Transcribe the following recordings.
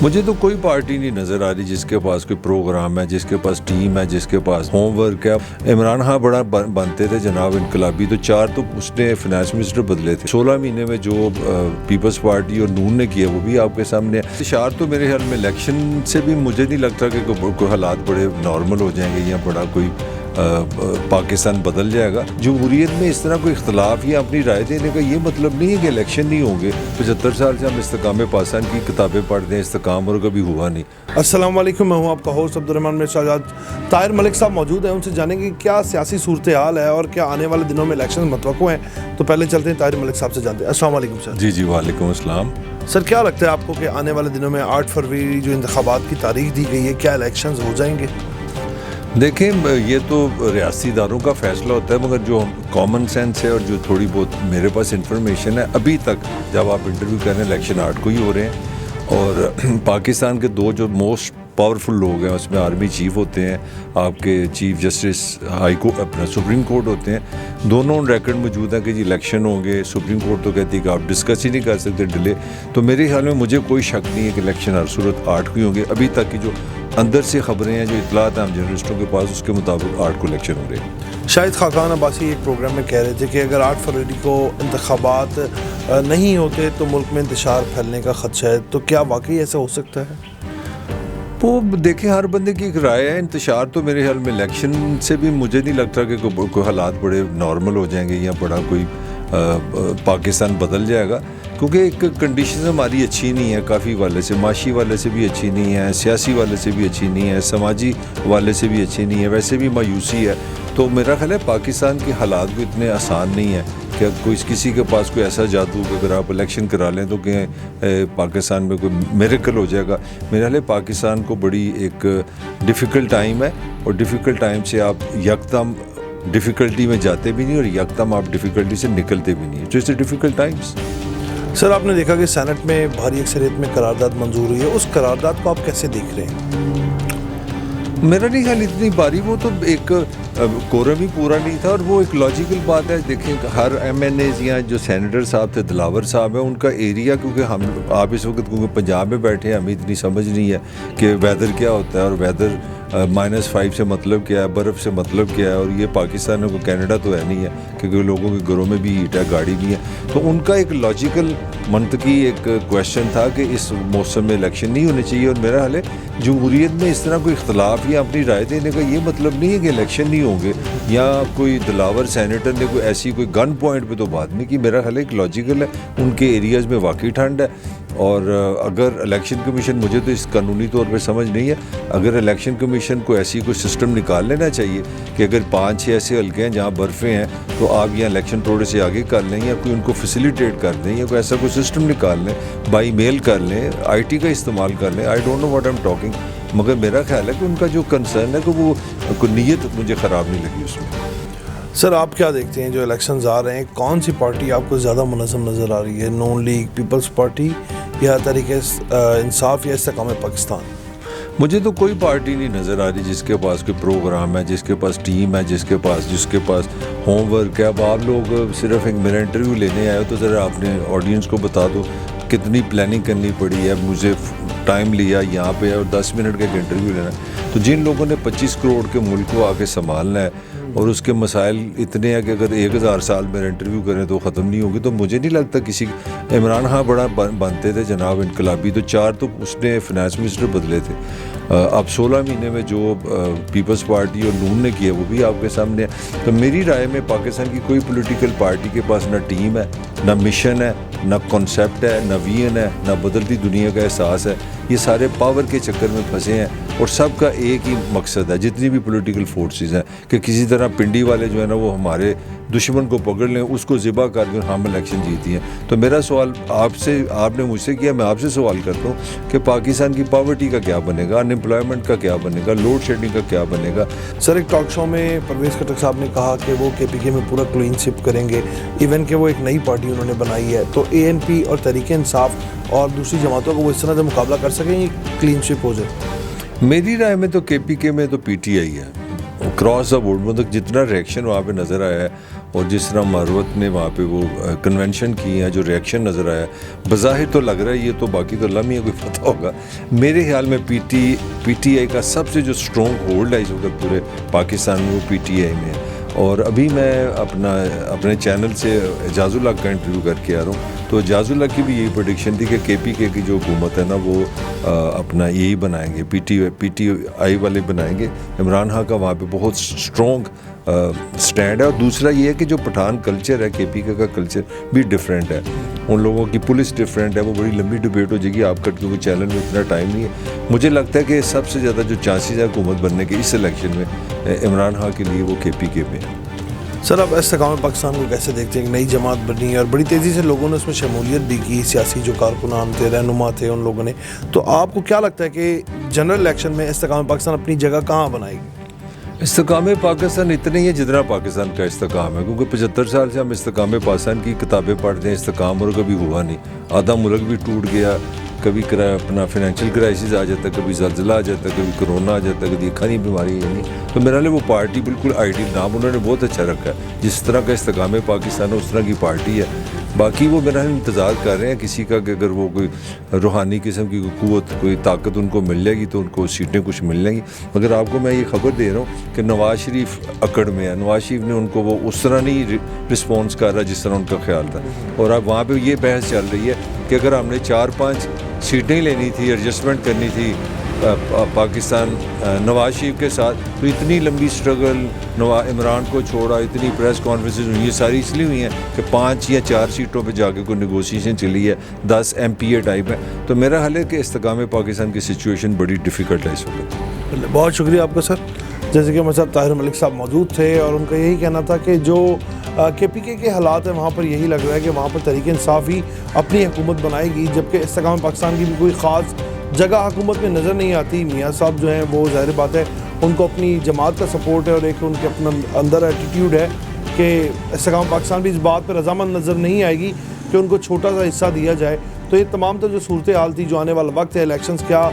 मुझे तो कोई पार्टी नहीं नज़र आ रही जिसके पास कोई प्रोग्राम है, जिसके पास टीम है, जिसके पास होमवर्क है। इमरान खान बड़ा बनते थे जनाब इनकलाबी, तो 4 तो उसने फिनेंस मिनिस्टर बदले थे। 16 महीने में जो पीपल्स पार्टी और नून ने किया वो भी आपके सामने है। इशार तो मेरे ख्याल में इलेक्शन से भी मुझे नहीं लगता कि कोई हालात बड़े नॉर्मल हो जाएंगे या बड़ा कोई पाकिस्तान बदल जाएगा। जमहूरियत में इस तरह कोई इख्तलाफ या अपनी राय देने का ये मतलब नहीं है कि इलेक्शन नहीं होंगे। 75 साल से हम इस्तेकाम पाकिस्तान की किताबें पढ़ते हैं, इस्तेकाम और कभी हुआ नहीं। अस्सलाम वालेकुम, मैं हूँ आपका होस्ट अब्दुर्रहमान मिर्ज़ा। ताहिर मलिक साहब मौजूद हैं, उनसे जानेंगे क्या सियासी सूरत हाल है और क्या आने वाले दिनों में इलेक्शन मतवक्को हैं। तो पहले चलते हैं ताहिर मलिक साहब से जानते हैं। अस्सलाम वालेकुम सर। जी वालेकुम अस्सलाम। सर, क्या लगता है आपको कि आने वाले दिनों में 8 फरवरी जो इंतखाबात की तारीख दी गई है, क्या इलेक्शन हो जाएंगे? देखें, ये तो रियासी इदारों का फैसला होता है, मगर जो कॉमन सेंस है और जो थोड़ी बहुत मेरे पास इंफॉर्मेशन है अभी तक, जब आप इंटरव्यू कर रहे हैं इलेक्शन 8 को ही हो रहे हैं। और पाकिस्तान के 2 जो मोस्ट पावरफुल लोग हैं उसमें आर्मी चीफ होते हैं, आपके चीफ जस्टिस हाई कोर्ट अपना सुप्रीम कोर्ट होते हैं। दोनों रिकॉर्ड मौजूद है कि जी इलेक्शन होंगे। सुप्रीम कोर्ट तो कहती है कि आप डिस्कस ही नहीं कर सकते डिले। तो मेरे ख्याल में मुझे कोई शक नहीं है कि इलेक्शन हर सूरत 8 को ही होंगे। अभी तक की जो अंदर से खबरें हैं, जो इतलात हैं हम जर्नलिस्टों के पास, उसके मुताबिक 8 को इलेक्शन हो रहे हैं। शाहिद खाकान अब्बासी एक प्रोग्राम में कह रहे थे कि अगर 8 फरवरी को इंतखाबात नहीं होते तो मुल्क में इंतशार फैलने का खदशा है। तो क्या वाकई ऐसा हो सकता है? वो देखें, हर बंदे की एक राय है। इंतशार तो मेरे ख्याल में इलेक्शन से भी मुझे नहीं लगता कि कोई हालात बड़े नॉर्मल हो जाएंगे या बड़ा कोई पाकिस्तान बदल जाएगा, क्योंकि एक कंडीशन हमारी अच्छी नहीं है। काफ़ी वाले से, माशी वाले से भी अच्छी नहीं है, सियासी वाले से भी अच्छी नहीं है, समाजी वाले से भी अच्छी नहीं है, वैसे भी मायूसी है। तो मेरा ख्याल है पाकिस्तान के हालात भी इतने आसान नहीं है कि कोई किसी के पास कोई ऐसा जादू कि अगर आप इलेक्शन करा लें तो कि पाकिस्तान में कोई मिरेकल हो जाएगा। मेरा ख्याल है पाकिस्तान को बड़ी एक डिफ़िकल्ट टाइम है, और डिफ़िकल्ट टाइम से आप यकदम डिफ़िकल्टी में जाते भी नहीं और यकदम आप डिफ़िकल्टी से निकलते भी नहीं। तो इट्स डिफ़िकल्ट टाइम्स। सर, आपने देखा कि सेनेट में भारी अक्सरियत में करारदाद मंजूर हुई है, उस करारदाद को आप कैसे देख रहे हैं? मेरा नहीं ख्याल इतनी बारी, वो तो एक कोरम ही पूरा नहीं था और वो एक लॉजिकल बात है। देखें, हर MNAs या जो सेनेटर साहब थे, दिलावर साहब है, उनका एरिया, क्योंकि आप इस वक्त क्योंकि पंजाब में बैठे हैं, हमें इतनी समझ नहीं है कि वेदर क्या होता है और वेदर -5 से मतलब क्या है, बर्फ़ से मतलब क्या है। और ये पाकिस्तान में कोई कनाडा तो है नहीं है, क्योंकि लोगों के घरों में भी हीट है, गाड़ी भी है। तो उनका एक लॉजिकल मंतकी एक क्वेश्चन था कि इस मौसम में इलेक्शन नहीं होने चाहिए। और मेरा हाल है जमहूरियत में इस तरह कोई इख्तलाफ या अपनी राय देने का ये मतलब नहीं है कि इलेक्शन नहीं होंगे, या कोई दिलावर सेनेटर ने कोई ऐसी कोई गन पॉइंट पे तो बात नहीं की। मेरा ख्याल है एक लॉजिकल है, उनके एरियाज़ में वाकई ठंड है। और अगर इलेक्शन कमीशन, मुझे तो इस कानूनी तौर पे समझ नहीं है, अगर इलेक्शन कमीशन को ऐसी कोई सिस्टम निकाल लेना चाहिए कि अगर 5-6 ऐसे हल्के हैं जहाँ बर्फ़ें हैं तो आप यहाँ इलेक्शन थोड़े से आगे कर लें, या कोई उनको फैसिलिटेट कर दें, या कोई ऐसा कोई सिस्टम निकाल लें, बाई मेल कर लें, IT का इस्तेमाल कर लें। I don't know what I am talking, मगर मेरा ख्याल है कि उनका जो कंसर्न है कि वो कोई नीयत मुझे ख़राब नहीं लगी उसमें। सर, आप क्या देखते हैं जो इलेक्शंस आ रहे हैं, कौन सी पार्टी आपको ज़्यादा मुनज़्ज़म नज़र आ रही है? नून लीग, पीपल्स पार्टी, या तहरीक इंसाफ, या इस्तेकाम पाकिस्तान? मुझे तो कोई पार्टी नहीं नज़र आ रही जिसके पास कोई प्रोग्राम है, जिसके पास टीम है, जिसके पास होमवर्क है। अब आप लोग सिर्फ एक मेरा इंटरव्यू लेने आए हो, तो ज़रा अपने ऑडियंस को बता दो कितनी प्लानिंग करनी पड़ी है। मुझे टाइम लिया यहाँ पे और 10 मिनट का एक इंटरव्यू लेना है। तो जिन लोगों ने 25 करोड़ के मुल्क को आके संभालना है और उसके मसाइल इतने हैं कि अगर 1000 साल मेरा इंटरव्यू करें तो ख़त्म नहीं होगी, तो मुझे नहीं लगता किसी। इमरान खान बड़ा बनते थे जनाब इनकलाबी, तो 4 तो उसने फिनेंस मिनिस्टर बदले थे। अब 16 महीने में जो पीपल्स पार्टी और नून ने किया वो भी आपके सामने है। तो मेरी राय में पाकिस्तान की कोई पॉलिटिकल पार्टी के पास ना टीम है, ना मिशन है, ना कॉन्सेप्ट है, ना विजन है, ना बदलती दुनिया का एहसास है। ये सारे पावर के चक्कर में फंसे हैं और सबका एक ही मकसद है, जितनी भी पॉलिटिकल फोर्सेस हैं, कि किसी तरह पिंडी वाले जो है ना वो हमारे दुश्मन को पकड़ लें, उसको ज़िबा कर दें, हम इलेक्शन जीती हैं। तो मेरा सवाल आपसे, आपने मुझसे किया, मैं आपसे सवाल करता हूँ कि पाकिस्तान की पॉवर्टी का क्या बनेगा, अनएम्प्लॉयमेंट का क्या बनेगा, लोड शेडिंग का क्या बनेगा? सर, एक टॉक शो में परवेज़ खटक साहब ने कहा कि वो KPK में पूरा क्लीन स्वीप करेंगे, इवन कि वो एक नई पार्टी उन्होंने बनाई है। तो ANP और तहरीक इंसाफ और दूसरी जमातों को वो इस तरह से मुकाबला कर सकेंगे, क्लीन स्वीप हो जाए? मेरी राय में तो KPK में तो PTI है क्रॉस द बोर्ड। मतलब जितना रिएक्शन वहाँ पे नज़र आया है और जिस तरह मारवत ने वहाँ पे वो कन्वेंशन की है, जो रिएक्शन नज़र आया, बज़ाहिर तो लग रहा है ये तो, बाकी तो अल्लाह मियां कोई पता होगा। मेरे ख्याल में पीटीआई का सबसे जो स्ट्रॉन्ग होल्ड है इस वक्त पूरे पाकिस्तान में, वो पीटीआई में है। और अभी मैं अपने चैनल से एजाजुल्लाह का इंटरव्यू करके आ रहा हूँ, तो एजाजुल्लाह की भी यही प्रेडिक्शन थी कि केपीके की जो हुकूमत है ना वो अपना यही बनाएंगे, पीटीआई वाले बनाएंगे। इमरान खान का वहाँ पे बहुत स्ट्रॉन्ग स्टैंड है। और दूसरा ये है कि जो पठान कल्चर है, केपीके का कल्चर भी डिफरेंट है, उन लोगों की पुलिस डिफरेंट है। वो बड़ी लंबी डिबेट हो जाएगी आपका, क्योंकि चैनल में इतना टाइम नहीं है। मुझे लगता है कि सबसे ज़्यादा जो चांसेस है हुकूमत बनने के इस इलेक्शन में इमरान खान के लिए, वो केपीके में है। सर, आप इस्तेकाम पाकिस्तान को कैसे देखते हैं? एक नई जमात बनी और बड़ी तेज़ी से लोगों ने उसमें शमूलियत भी की, सियासी जो कारकुनान थे, रहनुमा थे, उन लोगों ने। तो आपको क्या लगता है कि जनरल इलेक्शन में इस्तेकाम पाकिस्तान अपनी जगह कहाँ बनाएगी? इस्तेकाम पाकिस्तान इतने ही है जितना पाकिस्तान का इस्तेकाम है, क्योंकि 75 साल से हम इस्तेकाम पाकिस्तान की किताबें पढ़ते हैं, इस्तेकाम और कभी हुआ नहीं। आधा मुल्क भी टूट गया, कभी अपना फाइनेंशियल क्राइसिस आ जाता है, कभी ज़लज़ला आ जाता है, कभी कोरोना आ जाता है, कभी खानी बीमारी है नहीं। तो मेरा लिए वो पार्टी बिल्कुल आइडियल, नाम उन्होंने बहुत अच्छा रखा है। जिस तरह का इस्तेकाम पाकिस्तान है उस तरह की पार्टी है। बाकी वो मेरा इंतज़ार कर रहे हैं किसी का कि अगर वो कोई रूहानी किस्म की क़ुव्वत, कोई ताकत उनको मिल जाएगी तो उनको सीटें कुछ मिल जाएंगी। मगर आपको मैं ये खबर दे रहा हूँ कि नवाज़ शरीफ अकड़ में है। नवाज़ शरीफ ने उनको वो उस तरह नहीं रिस्पॉन्स कर रहा जिस तरह उनका ख्याल था। और अब वहाँ पर ये बहस चल रही है कि अगर हमने 4-5 सीटें लेनी थी, एडजस्टमेंट करनी थी पाकिस्तान नवाज शरीफ के साथ, तो इतनी लंबी स्ट्रगल इमरान को छोड़ा, इतनी प्रेस कॉन्फ्रेंसेस हुई, ये सारी इसलिए हुई हैं कि 5 या 4 सीटों पे जाके कोई नेगोशिएशन चली है, 10 MPA टाइप है। तो मेरा हाल है कि इस्तेकाम पाकिस्तान की सिचुएशन बड़ी डिफ़िकल्ट है इस वक्त। बहुत शुक्रिया आपका सर। जैसे कि हमारे साथ ताहिर मलिक साहब मौजूद थे और उनका यही कहना था कि जो केपीके के हालात हैं वहाँ पर यही लग रहा है कि वहाँ पर तहरीक इंसाफ ही अपनी हुकूमत बनाएगी, जबकि इस्तेकाम पाकिस्तान की भी कोई ख़ास जगह हुकूमत में नज़र नहीं आती। मियाँ साहब जो हैं वो ज़ाहिर बात है उनको अपनी जमात का सपोर्ट है और एक उनके अपना अंदर एटीट्यूड है कि इस्तेकाम पाकिस्तान भी इस बात पर रजामंद नज़र नहीं आएगी कि उनको छोटा सा हिस्सा दिया जाए। तो ये तमाम तो जो सूरत हाल थी, जो आने वाला वक्त है, इलेक्शंस क्या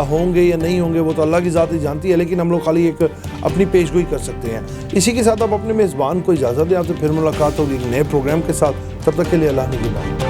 होंगे या नहीं होंगे वो तो अल्लाह की ज़ात ही जानती है, लेकिन हम लोग खाली एक अपनी पेशगोई कर सकते हैं। इसी के साथ अब अपने मेज़बान को इजाज़त दें, आपसे फिर मुलाकात होगी एक नए प्रोग्राम के साथ। तब तक के लिए अल्लाह ने की बात।